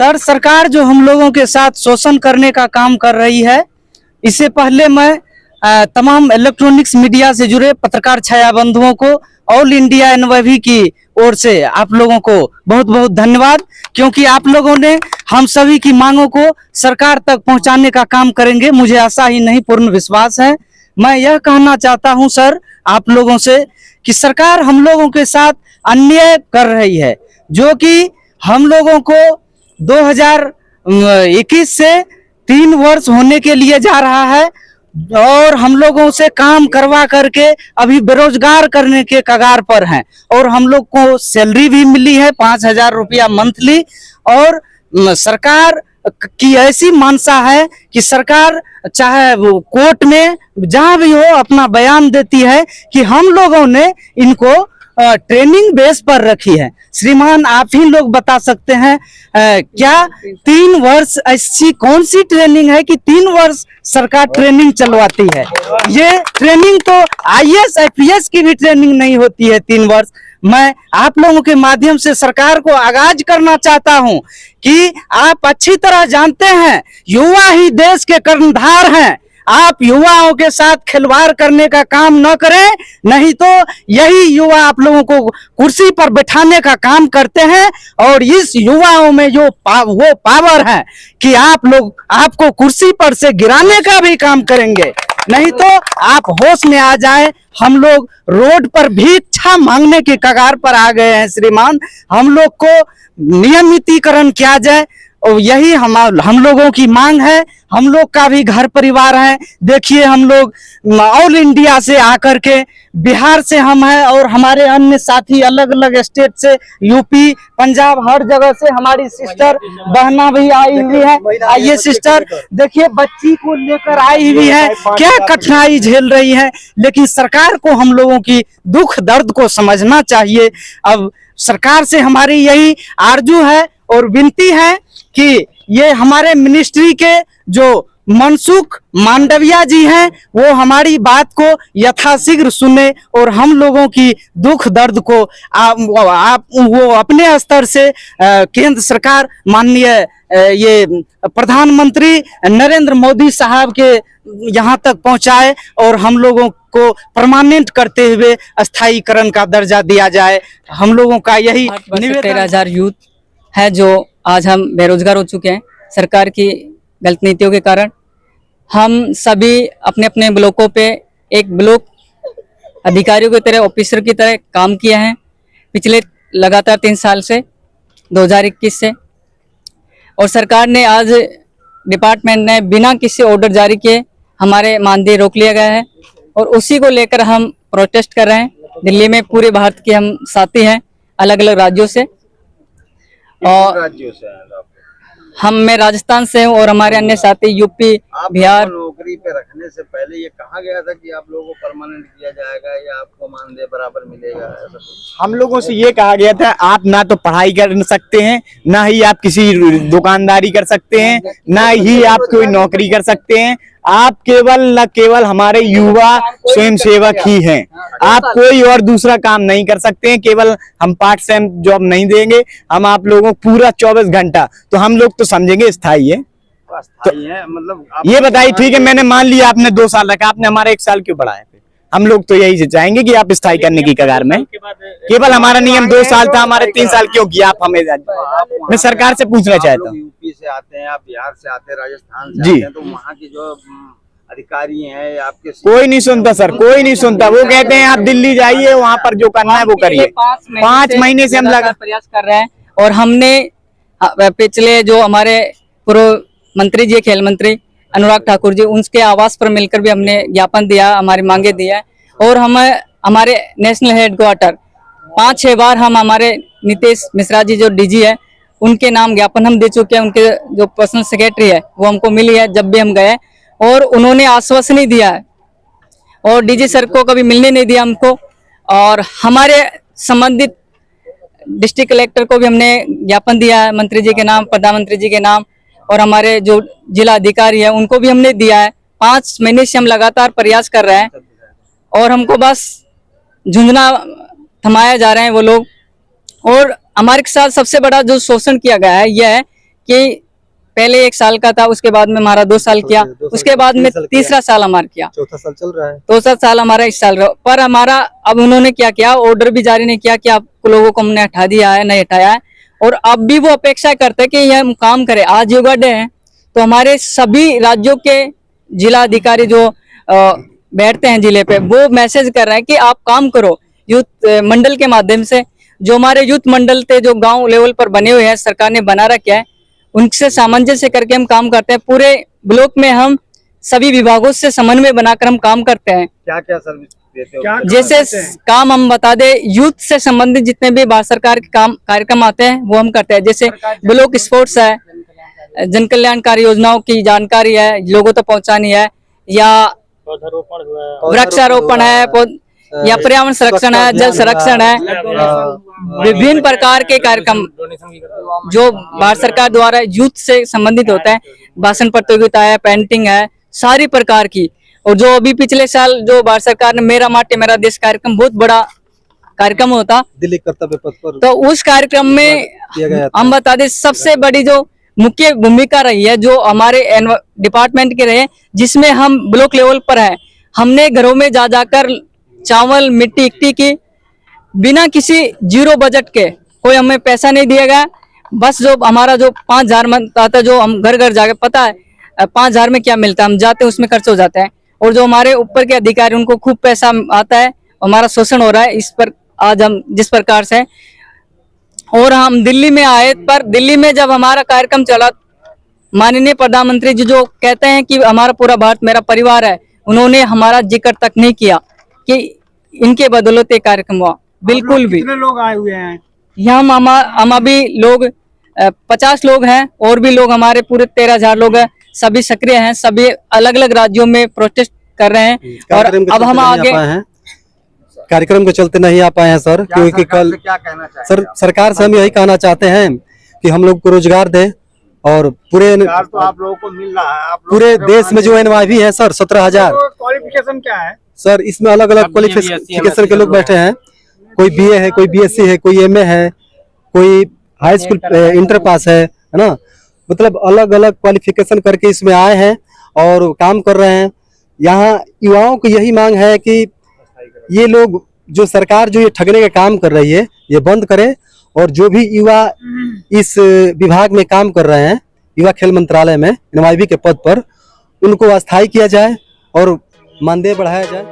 Sir, सरकार जो हम लोगों के साथ शोषण करने का काम कर रही है, इससे पहले मैं तमाम इलेक्ट्रॉनिक्स मीडिया से जुड़े पत्रकार छाया बंधुओं को ऑल इंडिया एनवाईवी की ओर से आप लोगों को बहुत बहुत धन्यवाद, क्योंकि आप लोगों ने हम सभी की मांगों को सरकार तक पहुंचाने का काम करेंगे। मुझे आशा ही नहीं पूर्ण विश्वास है। मैं यह कहना चाहता हूं सर आप लोगों से कि सरकार हम लोगों के साथ अन्याय कर रही है, जो कि हम लोगों को 2021 से 3 वर्ष होने के लिए जा रहा है और हम लोगों से काम करवा करके अभी बेरोजगार करने के कगार पर हैं। और हम लोग को सैलरी भी मिली है 5,000 रुपया मंथली। और सरकार की ऐसी मानसा है कि सरकार चाहे वो कोर्ट में जहां भी हो अपना बयान देती है कि हम लोगों ने इनको ट्रेनिंग बेस पर रखी है। श्रीमान, आप ही लोग बता सकते हैं क्या 3 वर्ष ऐसी कौन सी ट्रेनिंग है कि 3 वर्ष सरकार ट्रेनिंग चलवाती है? ये ट्रेनिंग तो IAS IPS की भी ट्रेनिंग नहीं होती है 3 वर्ष। मैं आप लोगों के माध्यम से सरकार को आगाज करना चाहता हूं कि आप अच्छी तरह जानते हैं युवा ही देश के कर्णधार हैं। आप युवाओं के साथ खिलवाड़ करने का काम न करें, नहीं तो यही युवा आप लोगों को कुर्सी पर बैठाने का काम करते हैं। और इस युवाओं में जो वो पावर है कि आप लोग आपको कुर्सी पर से गिराने का भी काम करेंगे, नहीं तो आप होश में आ जाए। हम लोग रोड पर भिक्षा मांगने के कगार पर आ गए हैं श्रीमान। हम लोग को नियमितीकरण किया जाए और यही हम लोगों की मांग है। हम लोग का भी घर परिवार है। देखिए, हम लोग ऑल इंडिया से आकर के बिहार से हम हैं और हमारे अन्य साथी अलग अलग स्टेट से, यूपी, पंजाब, हर जगह से हमारी सिस्टर बहना भी आई हुई है। आइए सिस्टर, देखिए बच्ची को लेकर आई हुई है, क्या कठिनाई झेल रही है। लेकिन सरकार को हम लोगों की दुख दर्द को समझना चाहिए। अब सरकार से हमारी यही आरजू है और विनती है कि ये हमारे मिनिस्ट्री के जो मनसुख मांडविया जी हैं वो हमारी बात को यथाशीघ्र सुने और हम लोगों की दुख दर्द को वो अपने स्तर से केंद्र सरकार माननीय ये प्रधानमंत्री नरेंद्र मोदी साहब के यहाँ तक पहुंचाए और हम लोगों को परमानेंट करते हुए स्थायीकरण का दर्जा दिया जाए। हम लोगों का यही 13,000 यूथ है जो आज हम बेरोजगार हो चुके हैं सरकार की गलत नीतियों के कारण। हम सभी अपने अपने ब्लॉकों पे एक ब्लॉक अधिकारियों की तरह, ऑफिसर की तरह काम किए हैं पिछले लगातार 3 साल से, 2021 से। और सरकार ने आज डिपार्टमेंट ने बिना किसी ऑर्डर जारी किए हमारे मानदेय रोक लिया गया है और उसी को लेकर हम प्रोटेस्ट कर रहे हैं। दिल्ली में पूरे भारत के हम साथी हैं अलग अलग राज्यों से। और राज्यों से मैं राजस्थान से हूँ और हमारे अन्य साथी यूपी, बिहार। नौकरी पे रखने से पहले ये कहा गया था कि आप लोगों को परमानेंट किया जाएगा या आपको मानदेय बराबर मिलेगा, ऐसा कुछ? हम लोगों से ये कहा गया था आप ना तो पढ़ाई कर सकते हैं, ना ही आप किसी दुकानदारी कर सकते हैं, ना ही आप कोई नौकरी कर सकते हैं। आप केवल हमारे युवा स्वयंसेवक ही हैं। आप कोई और दूसरा काम नहीं कर सकते हैं। केवल हम पार्ट टाइम जॉब नहीं देंगे, हम आप लोगों को पूरा 24 घंटा, तो हम लोग तो समझेंगे स्थायी है। तो मतलब ये बताइए, ठीक है मैंने मान लिया आपने 2 साल रखा, आपने हमारा 1 साल क्यों बढ़ाया? हम लोग तो यही से चाहेंगे कि आप स्थायी करने की कगार में। केवल हमारा नियम 2 साल था, हमारे 3 साल क्यों किया आप हमें? मैं सरकार से पूछना चाहता हूँ। यूपी से आते हैं, आप बिहार से आते हैं, राजस्थान से आते हैं, तो वहाँ की जो अधिकारी हैं आपके कोई नहीं सुनता सर, कोई नहीं सुनता। वो कहते हैं आप दिल्ली जाइए, वहाँ पर जो करना है वो करिए। 5 महीने से हम प्रयास कर रहे हैं और हमने पिछले जो हमारे पूर्व मंत्री जी, खेल मंत्री अनुराग ठाकुर जी, उनके आवास पर मिलकर भी हमने ज्ञापन दिया, हमारी मांगे दिया। और हम हमारे नेशनल हेडक्वार्टर 5-6 बार हम हमारे नीतीश मिश्रा जी जो DG है उनके नाम ज्ञापन हम दे चुके हैं। उनके जो पर्सनल सेक्रेटरी है वो हमको मिली है जब भी हम गए, और उन्होंने आश्वासन नहीं दिया है और DG सर को कभी मिलने नहीं दिया हमको। और हमारे संबंधित डिस्ट्रिक्ट कलेक्टर को भी हमने ज्ञापन दिया है मंत्री जी के नाम, प्रधानमंत्री जी के नाम, और हमारे जो जिला अधिकारी है उनको भी हमने दिया है। 5 महीने से हम लगातार प्रयास कर रहे हैं और हमको बस झुंझुना थमाया जा रहे हैं वो लोग। और हमारे साथ सबसे बड़ा जो शोषण किया गया है यह है कि पहले 1 साल का था, उसके बाद में हमारा 2 साल किया, उसके बाद में तीसरा साल हमारा किया, चौथा साल चल रहा है। चौथा साल हमारा इस साल रहा। पर हमारा अब उन्होंने क्या किया, ऑर्डर भी जारी नहीं किया कि आप लोगों को हमने हटा दिया है, नहीं हटाया है। और अब भी वो अपेक्षा करते हैं कि यह हम काम करें। आज योगा डे है तो हमारे सभी राज्यों के जिला अधिकारी जो बैठते हैं जिले पे, वो मैसेज कर रहे हैं कि आप काम करो यूथ मंडल के माध्यम से। जो हमारे यूथ मंडल थे जो गांव लेवल पर बने हुए हैं, सरकार ने बना रखे हैं, उनसे सामंजस्य करके हम काम करते हैं। पूरे ब्लॉक में हम सभी विभागों से समन्वय बनाकर हम काम करते हैं। क्या क्या सर्विस देते हो? जैसे काम हम बता दे, यूथ से संबंधित जितने भी भारत सरकार के काम कार्यक्रम आते हैं वो हम करते हैं। जैसे ब्लॉक स्पोर्ट्स है, जन कल्याणकारी योजनाओं की जानकारी है लोगों तक पहुंचानी है, या वृक्षारोपण है, या पर्यावरण संरक्षण है, जल संरक्षण है, विभिन्न प्रकार के कार्यक्रम जो भारत सरकार द्वारा यूथ से संबंधित होते हैं। भाषण प्रतियोगिता है, पेंटिंग है, सारी प्रकार की। और जो अभी पिछले साल जो भारत सरकार ने मेरा माटी मेरा देश कार्यक्रम, बहुत बड़ा कार्यक्रम होता दिल्ली कर्तव्य पथ पर, तो उस कार्यक्रम में हम बता दें सबसे बड़ी जो मुख्य भूमिका रही है जो हमारे डिपार्टमेंट के रहे, जिसमें हम ब्लॉक लेवल पर है। हमने घरों में जा जाकर चावल मिट्टी इकट्ठी की, बिना किसी जीरो बजट के, कोई हमें पैसा नहीं दिया गया। बस जो हमारा जो 5,000 आता है, जो हम घर घर जाके, पता है 5,000 में क्या मिलता है, हम जाते हैं उसमें खर्च हो जाते हैं। और जो हमारे ऊपर के अधिकारी उनको खूब पैसा आता है, हमारा शोषण हो रहा है। इस पर आज हम जिस प्रकार से, और हम दिल्ली में आए, पर दिल्ली में जब हमारा कार्यक्रम चला, माननीय प्रधानमंत्री जी जो कहते हैं कि हमारा पूरा भारत मेरा परिवार है, उन्होंने हमारा जिक्र तक नहीं किया कि इनके बदौलत ये कार्यक्रम हुआ। बिल्कुल भी। कितने लोग आए हुए हैं यहाँ? हम अभी लोग 50 लोग हैं, और भी लोग हमारे पूरे 13,000 लोग हैं, सभी सक्रिय हैं, सभी अलग अलग राज्यों में प्रोटेस्ट कर रहे हैं। और अब हम आगे कार्यक्रम के चलते नहीं आ पाए हैं सर, क्योंकि कल क्या कहना चाहिए सर सरकार से हम यही कहना चाहते हैं कि हम लोग को रोजगार दें, और पूरे तो आप लोगों को मिल रहा है, आप लोग पूरे देश में जो NYV है सर 17,000 क्वालिफिकेशन क्या है सर, इसमें अलग अलग क्वालिफिकेशन के लोग बैठे हैं। कोई BA है, कोई BSc है, कोई MA है, कोई हाई स्कूल इंटर पास है ना। मतलब अलग अलग क्वालिफिकेशन करके इसमें आए हैं और काम कर रहे हैं। यहाँ युवाओं की यही मांग है कि ये लोग जो सरकार जो ये ठगने का काम कर रही है ये बंद करे, और जो भी युवा इस विभाग में काम कर रहे हैं, युवा खेल मंत्रालय में NYV के पद पर, उनको अस्थायी किया जाए और मानदेय बढ़ाया जाए।